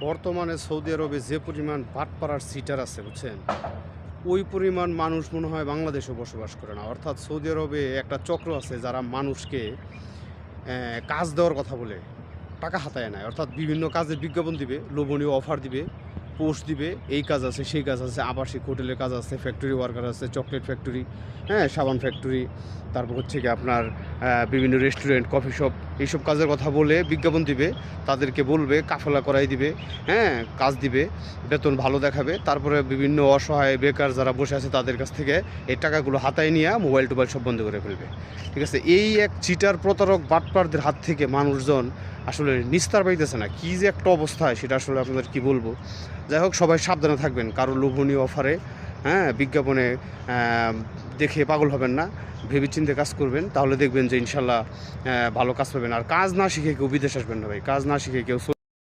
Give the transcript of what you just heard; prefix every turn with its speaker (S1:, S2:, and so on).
S1: বর্তমানে সৌদি আরবে যে পরিমাণ বাটপাড়ার সিটার আছে বুঝছেন, ওই পরিমাণ মানুষ মনে হয় বাংলাদেশেও বসবাস করে না। অর্থাৎ সৌদি আরবে একটা চক্র আছে যারা মানুষকে কাজ দেওয়ার কথা বলে টাকা হাতায় নেয়। অর্থাৎ বিভিন্ন কাজের বিজ্ঞাপন দিবে, লোভনীয় অফার দিবে, পোস্ট দিবে, এই কাজ আছে, সেই কাজ আছে, আবাসিক হোটেলের কাজ আছে, ফ্যাক্টরি ওয়ার্কার আছে, চকলেট ফ্যাক্টরি, হ্যাঁ, সাবান ফ্যাক্টরি, তারপর হচ্ছে কি আপনার বিভিন্ন রেস্টুরেন্ট, কফি শপ, এইসব কাজের কথা বলে বিজ্ঞাপন দিবে। তাদেরকে বলবে, কাফেলা করাই দিবে, হ্যাঁ, কাজ দিবে, বেতন ভালো দেখাবে। তারপরে বিভিন্ন অসহায় বেকার যারা বসে আছে তাদের কাছ থেকে এই টাকাগুলো হাতায় নিয়ে মোবাইল টোবাইল সব বন্ধ করে ফেলবে। ঠিক আছে, এই এক চিটার প্রতারক বাটপারদের হাত থেকে মানুষজন আসলে নিস্তার পাইতেছে না। কী যে একটা অবস্থায় সেটা আসলে আপনাদের কি বলবো। যাই হোক, সবাই সাবধানে থাকবেন, কারো লোভনীয় অফারে, হ্যাঁ, বিজ্ঞাপনে দেখে পাগল হবেন না, ভেবেচিন্তে কাজ করবেন, তাহলে দেখবেন যে ইনশাল্লাহ ভালো কাজ পাবেন। আর কাজ না শিখে কেউ বিদেশ আসবেন না ভাই, কাজ না শিখে কেউ